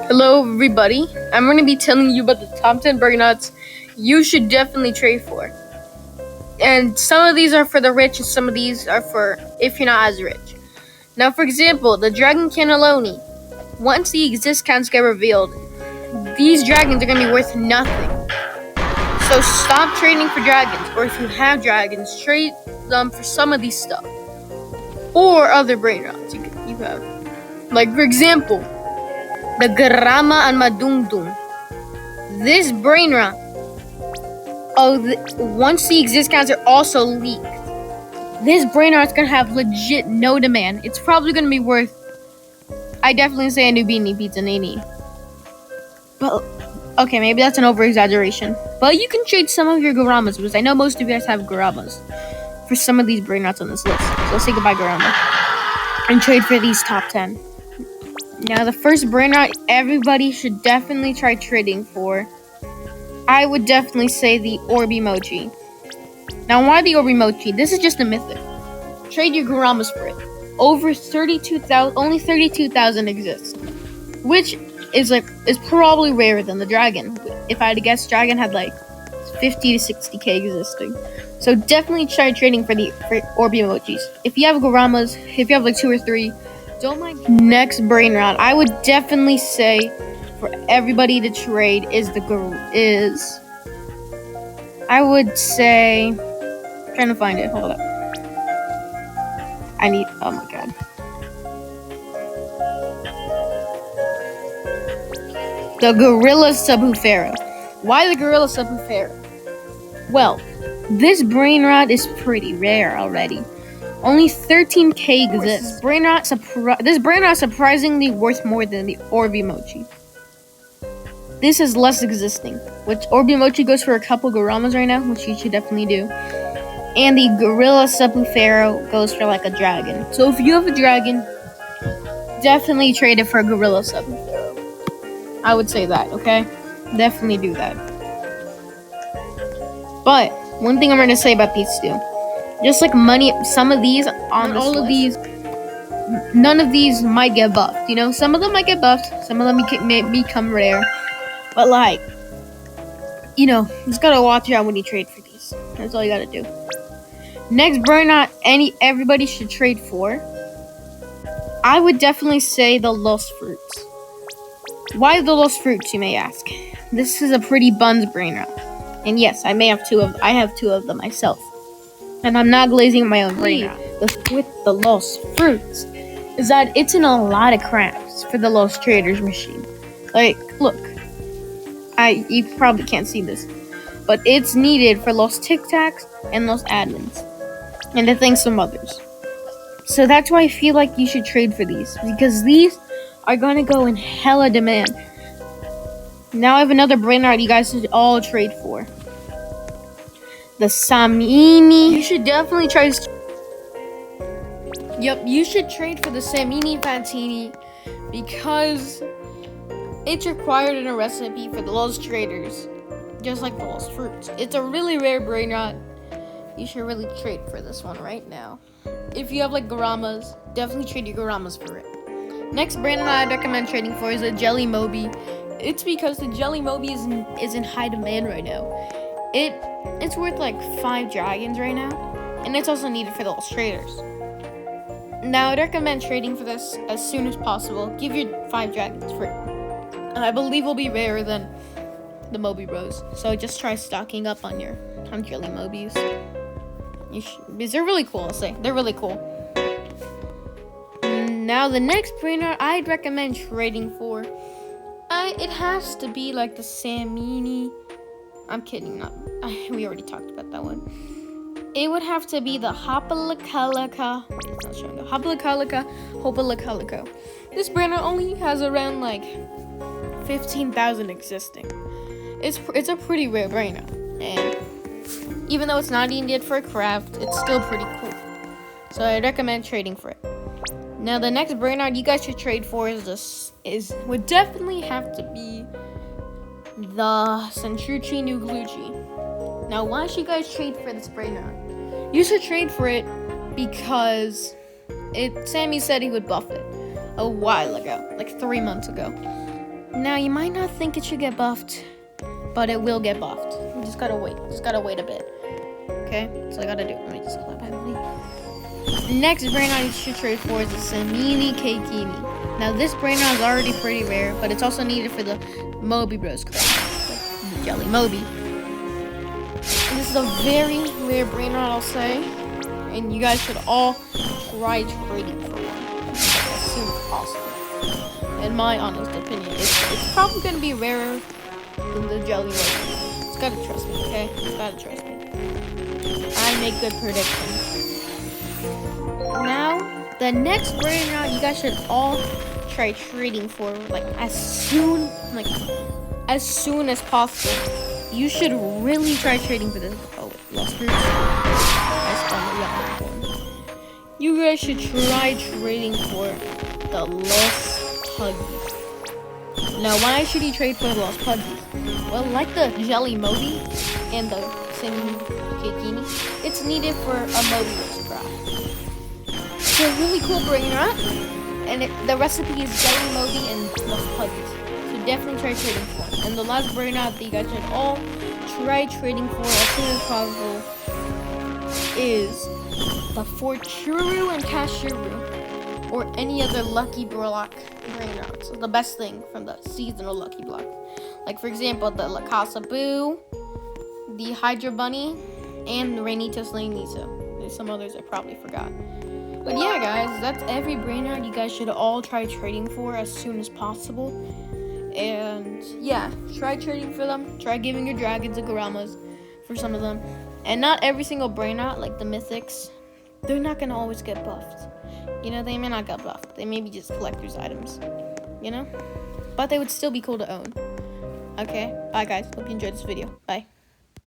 Hello, everybody. I'm going to be telling you about the top 10 brainrots you should definitely trade for. And some of these are for the rich, and some of these are for if you're not as rich. Now, for example, the Dragon Cannelloni. Once the exist counts get revealed, these dragons are going to be worth nothing. So stop trading for dragons, or if you have dragons, trade them for some of these stuff. Or other brainrots you have. Like, for example, the Garama and Madungdung. This brainrot, once the exist counts are also leaked, this brainrot's gonna have legit no demand. It's probably gonna be worth, I definitely say a Nubini Pizza Nini. But, okay, maybe that's an over-exaggeration. But you can trade some of your Garamas, because I know most of you guys have Garamas, for some of these brainrots on this list. So say goodbye, Garama. And trade for these top 10. Now, the first brainrot everybody should definitely try trading for, I would definitely say the Orbimochi. Now, why the Orbimochi? This is just a mythic. Trade your Garamas for it. Over 32,000, only 32,000 exist, which is probably rarer than the Dragon. If I had to guess, Dragon had like 50 to 60k existing. So definitely try trading for Orbimochis. If you have Garamas, if you have like 2 or 3, don't mind. Next brainrot, I would definitely say for everybody to trade I would say, trying to find it, hold up. Oh my god. The Gorilla Subwoofero. Why the Gorilla Subwoofero? Well, this brainrot is pretty rare already. Only 13k exists. This brainrot is surprisingly worth more than the Orbimochi. This is less existing, which Orbimochi goes for a couple Garamas right now, which you should definitely do. And the Gorilla Subwoofero goes for like a dragon. So if you have a dragon, definitely trade it for a Gorilla Subwoofero. I would say that, okay? Definitely do that. But one thing I'm going to say about these two, just like money, some of these on all of these, none of these might get buffed. You know, some of them might get buffed, some of them may become rare. But like, you know, you just gotta watch out when you trade for these. That's all you gotta do. Next brainrot everybody should trade for, I would definitely say the Lost Fruits. Why the Lost Fruits, you may ask? This is a pretty buns brainrot. And yes, I have 2 of them myself. And I'm not glazing my own brainrot. With the Lost Fruits is that it's in a lot of crafts for the Lost Traders machine. Like, look. You probably can't see this, but it's needed for Lost Tic Tacs and Lost Admins, and I think some others. So that's why I feel like you should trade for these, because these are gonna go in hella demand. Now I have another brainrot you guys should all trade for. The Samini. You should definitely try. Yep, you should trade for the Samini Fantini, because it's required in a recipe for the Lost Traders, just like the Lost Fruits. It's a really rare brainrot. You should really trade for this one right now. If you have like Garamas, definitely trade your Garamas for it. Next brainrot I'd recommend trading for is a Jelly Moby. It's because the Jelly Moby is in high demand right now. It's worth like 5 dragons right now, and it's also needed for the Lost Traders. Now I'd recommend trading for this as soon as possible. Give your 5 dragons for it. I believe will be rarer than the Moby Bros. So just try stocking up on Jelly Mobies. Because they're really cool, I'll say. They're really cool. Now the next brainrot I'd recommend trading for, it has to be like the Samini. I'm kidding, we already talked about that one. It would have to be the Hopalakalaka. Wait, it's not showing up. Hopalakalaka. This brainrot only has around like 15,000 existing. It's a pretty rare brainrot, and even though it's not needed for a craft, it's still pretty cool. So I recommend trading for it. Now the next brainrot you guys should trade for would definitely have to be the Centrucci Nuglucci. Now why should you guys trade for this brainrot? You should trade for it because Sammy said he would buff it a while ago, like 3 months ago. Now, you might not think it should get buffed, but it will get buffed. You just gotta wait. Just gotta wait a bit. Okay? So I gotta do. Let me just click my money. Next brainrot you should trade for is the Samini Kekini. Now, this brainrot is already pretty rare, but it's also needed for the Moby Bros class. Like the Jelly Moby. And this is a very rare brainrot, I'll say. And you guys should all try trading for one as soon as possible. In my honest opinion, it's probably gonna be rarer than the Jelly Moby. Just gotta trust me, okay? Just gotta trust me. I make good predictions. Now, the next brainrot you guys should all try trading for, like as soon as possible. You should really try trading for this. Oh, wait, lost groups. I spawned the yellow one. You guys should try trading for the Lost Puggies. Now, why should you trade for the Lost Puggies? Well, like the Jelly Moby and the Sin Kekini, it's needed for a Moby Rose craft. It's a really cool brainrot, and the recipe is Jelly Moby and Lost Puggies. So definitely try trading for it. And the last brainrot that you guys should all try trading for as soon as possible is the Forturu and Kashiru, or any other Lucky Block brainrots. So the best thing from the seasonal Lucky Block. Like, for example, the La Casa Boo, the Hydra Bunny, and the Rainita Slanisa. There's some others I probably forgot. But yeah, guys, that's every brainrot you guys should all try trading for as soon as possible. And yeah, try trading for them. Try giving your dragons and Garamas for some of them. And not every single brainrot, like the mythics, they're not gonna always get buffed. You know, they may not get buffed. They may be just collector's items, you know? But they would still be cool to own. Okay, bye guys. Hope you enjoyed this video. Bye.